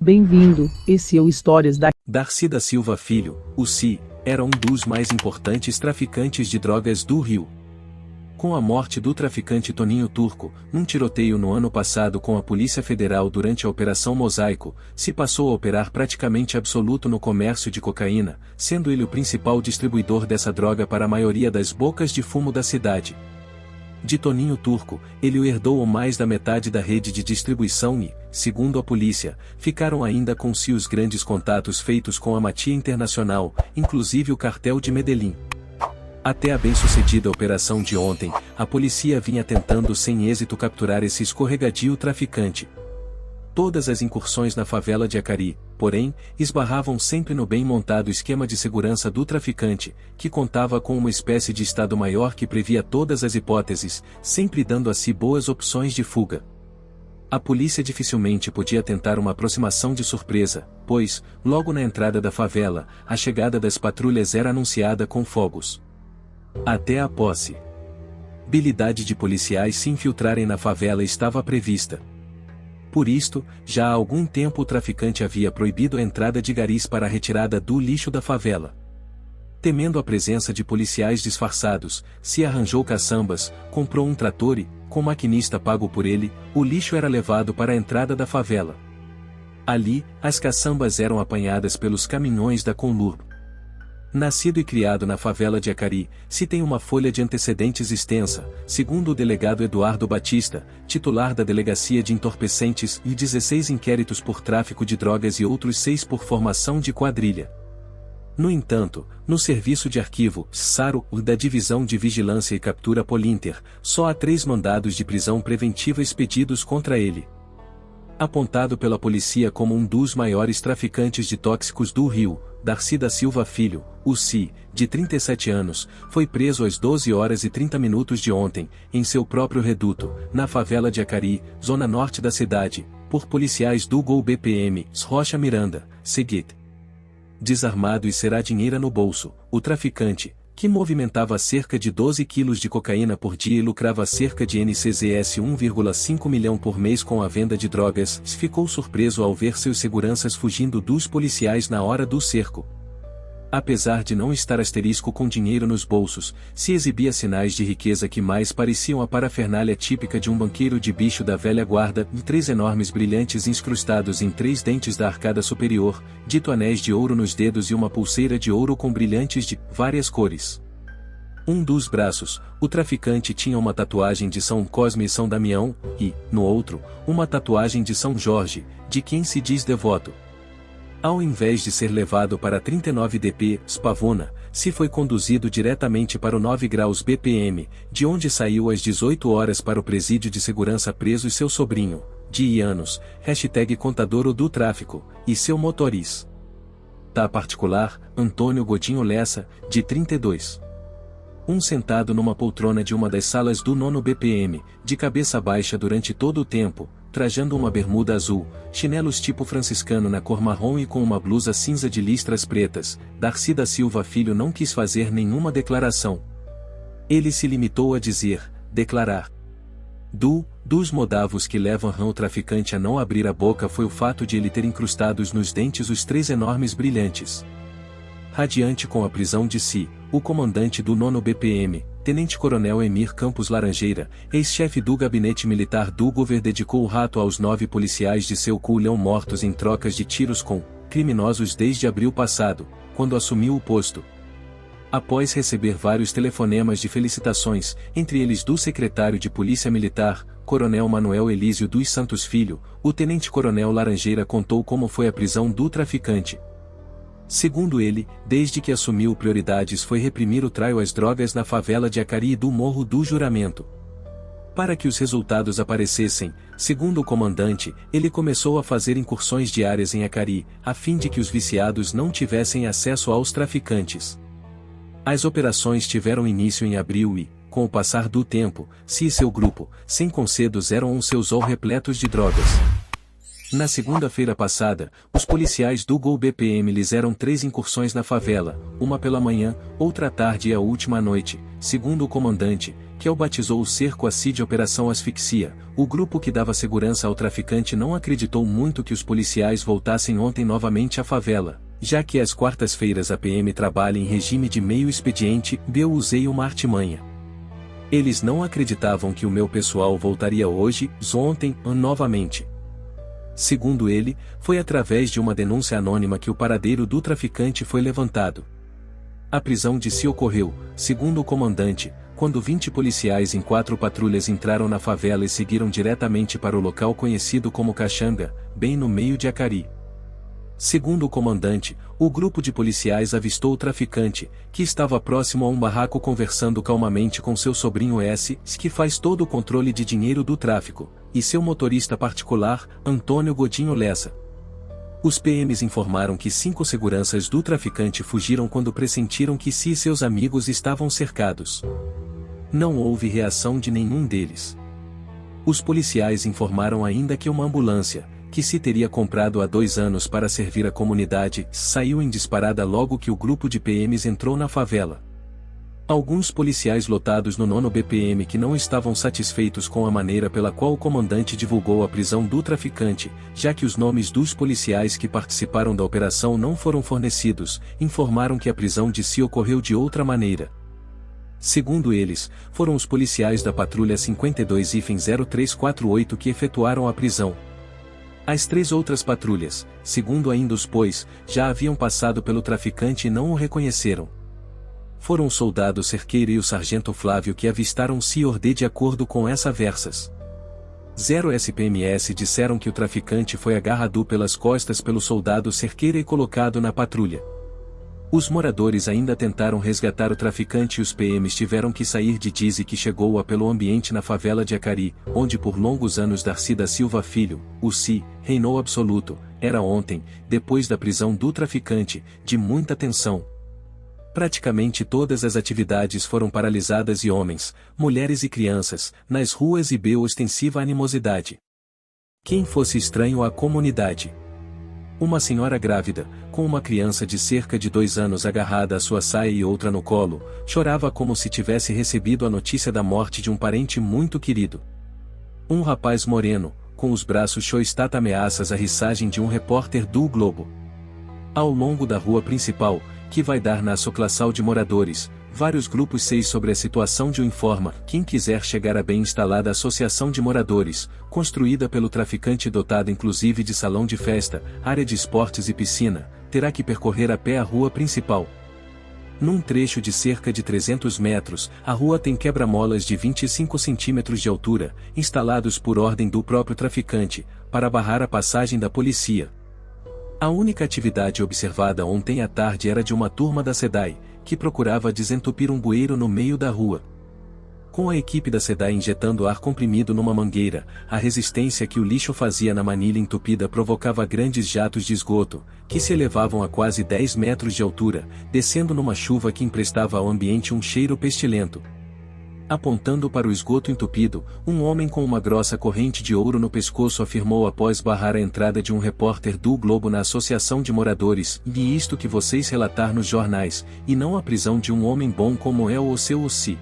Bem-vindo, esse é o Histórias da... Darcy da Silva Filho, o Si, era um dos mais importantes traficantes de drogas do Rio. Com a morte do traficante Toninho Turco, num tiroteio no ano passado com a Polícia Federal durante a Operação Mosaico, se passou a operar praticamente absoluto no comércio de cocaína, sendo ele o principal distribuidor dessa droga para a maioria das bocas de fumo da cidade. De Toninho Turco, ele o herdou mais da metade da rede de distribuição e, segundo a polícia, ficaram ainda com si os grandes contatos feitos com a Matia Internacional, inclusive o cartel de Medellín. Até a bem-sucedida operação de ontem, a polícia vinha tentando sem êxito capturar esse escorregadio traficante. Todas as incursões na favela de Acari, porém, esbarravam sempre no bem montado esquema de segurança do traficante, que contava com uma espécie de Estado-Maior que previa todas as hipóteses, sempre dando a si boas opções de fuga. A polícia dificilmente podia tentar uma aproximação de surpresa, pois, logo na entrada da favela, a chegada das patrulhas era anunciada com fogos. Até a possibilidade de policiais se infiltrarem na favela estava prevista. Por isto, já há algum tempo o traficante havia proibido a entrada de garis para a retirada do lixo da favela. Temendo a presença de policiais disfarçados, se arranjou caçambas, comprou um trator e, com maquinista pago por ele, o lixo era levado para a entrada da favela. Ali, as caçambas eram apanhadas pelos caminhões da Conlur. Nascido e criado na favela de Acari, se tem uma folha de antecedentes extensa, segundo o delegado Eduardo Batista, titular da Delegacia de Entorpecentes, e 16 inquéritos por tráfico de drogas e outros 6 por formação de quadrilha. No entanto, no serviço de arquivo, SARO, da Divisão de Vigilância e Captura Polinter, só há 3 mandados de prisão preventiva expedidos contra ele. Apontado pela polícia como um dos maiores traficantes de tóxicos do Rio, Darcy da Silva Filho, o Si, de 37 anos, foi preso às 12h30 de ontem, em seu próprio reduto, na favela de Acari, zona norte da cidade, por policiais do GOL BPM, Rocha Miranda, Seguit. Desarmado e será dinheiro no bolso, o traficante, que movimentava cerca de 12 quilos de cocaína por dia e lucrava cerca de NCZS 1,5 milhão por mês com a venda de drogas, ficou surpreso ao ver seus seguranças fugindo dos policiais na hora do cerco. Apesar de não estar com dinheiro nos bolsos, se exibia sinais de riqueza que mais pareciam a parafernália típica de um banqueiro de bicho da velha guarda, e 3 enormes brilhantes incrustados em 3 dentes da arcada superior, dito anéis de ouro nos dedos e uma pulseira de ouro com brilhantes de várias cores. Um dos braços, o traficante tinha uma tatuagem de São Cosme e São Damião, e, no outro, uma tatuagem de São Jorge, de quem se diz devoto. Ao invés de ser levado para 39 DP, Spavona, se foi conduzido diretamente para o 9 graus BPM, de onde saiu às 18 horas para o presídio de segurança preso e seu sobrinho, de anos, #contador do tráfico, e seu motorista particular, Antônio Godinho Lessa, de 32. Sentado numa poltrona de uma das salas do 9º BPM, de cabeça baixa durante todo o tempo, trajando uma bermuda azul, chinelos tipo franciscano na cor marrom e com uma blusa cinza de listras pretas, Darcy da Silva Filho não quis fazer nenhuma declaração. Ele se limitou a declarar. Dos modavos que levam o traficante a não abrir a boca foi o fato de ele ter incrustados nos dentes os 3 enormes brilhantes. Radiante com a prisão de Si, o comandante do 9º BPM, Tenente-Coronel Emir Campos Laranjeira, ex-chefe do gabinete militar do governo, dedicou o rato aos 9 policiais de seu culhão mortos em trocas de tiros com criminosos desde abril passado, quando assumiu o posto. Após receber vários telefonemas de felicitações, entre eles do secretário de Polícia Militar, Coronel Manuel Elísio dos Santos Filho, o Tenente-Coronel Laranjeira contou como foi a prisão do traficante. Segundo ele, desde que assumiu prioridades foi reprimir o tráfico às drogas na favela de Acari e do Morro do Juramento. Para que os resultados aparecessem, segundo o comandante, ele começou a fazer incursões diárias em Acari, a fim de que os viciados não tivessem acesso aos traficantes. As operações tiveram início em abril e, com o passar do tempo, Si e seu grupo, sem concedos eram seus repletos de drogas. Na segunda-feira passada, os policiais do GOL BPM fizeram 3 incursões na favela, uma pela manhã, outra à tarde e a última à noite, segundo o comandante, que o batizou o cerco ACI de Operação Asfixia. O grupo que dava segurança ao traficante não acreditou muito que os policiais voltassem ontem novamente à favela, já que às quartas-feiras a PM trabalha em regime de meio expediente. Eu usei uma artimanha. Eles não acreditavam que o meu pessoal voltaria hoje, ontem, novamente. Segundo ele, foi através de uma denúncia anônima que o paradeiro do traficante foi levantado. A prisão de Si ocorreu, segundo o comandante, quando 20 policiais em 4 patrulhas entraram na favela e seguiram diretamente para o local conhecido como Caxanga, bem no meio de Acari. Segundo o comandante, o grupo de policiais avistou o traficante, que estava próximo a um barraco conversando calmamente com seu sobrinho S, que faz todo o controle de dinheiro do tráfico, e seu motorista particular, Antônio Godinho Lessa. Os PMs informaram que 5 seguranças do traficante fugiram quando pressentiram que Si e seus amigos estavam cercados. Não houve reação de nenhum deles. Os policiais informaram ainda que uma ambulância, que Si teria comprado há 2 anos para servir a comunidade, saiu em disparada logo que o grupo de PMs entrou na favela. Alguns policiais lotados no 9º BPM que não estavam satisfeitos com a maneira pela qual o comandante divulgou a prisão do traficante, já que os nomes dos policiais que participaram da operação não foram fornecidos, informaram que a prisão de Si ocorreu de outra maneira. Segundo eles, foram os policiais da patrulha 52-0348 que efetuaram a prisão. As 3 outras patrulhas, segundo ainda os POIs, já haviam passado pelo traficante e não o reconheceram. Foram o soldado Cerqueira e o sargento Flávio que avistaram Si Ordê de acordo com essa versas. 0 SPMS disseram que o traficante foi agarrado pelas costas pelo soldado Cerqueira e colocado na patrulha. Os moradores ainda tentaram resgatar o traficante e os PMs tiveram que sair de Dize que chegou pelo ambiente na favela de Acari, onde por longos anos Darcy da Silva Filho, o Si, reinou absoluto. Era ontem, depois da prisão do traficante, de muita tensão. Praticamente todas as atividades foram paralisadas e homens, mulheres e crianças, nas ruas e ostensiva animosidade. Quem fosse estranho à comunidade. Uma senhora grávida, com uma criança de cerca de 2 anos agarrada à sua saia e outra no colo, chorava como se tivesse recebido a notícia da morte de um parente muito querido. Um rapaz moreno, com os braços choistata ameaças a rissagem de um repórter do Globo. Ao longo da rua principal, que vai dar na Associação de Moradores, vários grupos 6 sobre a situação de informa, quem quiser chegar a bem instalada Associação de Moradores, construída pelo traficante dotada inclusive de salão de festa, área de esportes e piscina, terá que percorrer a pé a rua principal. Num trecho de cerca de 300 metros, a rua tem quebra-molas de 25 centímetros de altura, instalados por ordem do próprio traficante, para barrar a passagem da polícia. A única atividade observada ontem à tarde era de uma turma da SEDAI, que procurava desentupir um bueiro no meio da rua. Com a equipe da SEDAI injetando ar comprimido numa mangueira, a resistência que o lixo fazia na manilha entupida provocava grandes jatos de esgoto, que se elevavam a quase 10 metros de altura, descendo numa chuva que emprestava ao ambiente um cheiro pestilento. Apontando para o esgoto entupido, um homem com uma grossa corrente de ouro no pescoço afirmou após barrar a entrada de um repórter do Globo na Associação de Moradores, e isto que vocês relatar nos jornais, e não a prisão de um homem bom como é o seu Si.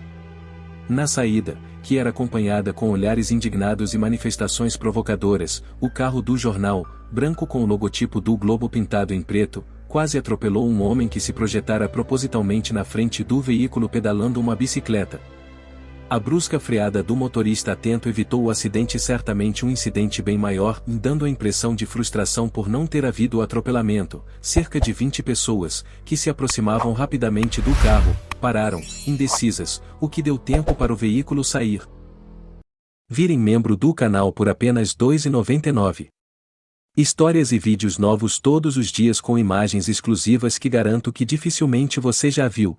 Na saída, que era acompanhada com olhares indignados e manifestações provocadoras, o carro do jornal, branco com o logotipo do Globo pintado em preto, quase atropelou um homem que se projetara propositalmente na frente do veículo pedalando uma bicicleta. A brusca freada do motorista atento evitou o acidente, certamente um incidente bem maior, dando a impressão de frustração por não ter havido o atropelamento. Cerca de 20 pessoas, que se aproximavam rapidamente do carro, pararam, indecisas, o que deu tempo para o veículo sair. Virem membro do canal por apenas R$ 2,99. Histórias e vídeos novos todos os dias com imagens exclusivas que garanto que dificilmente você já viu.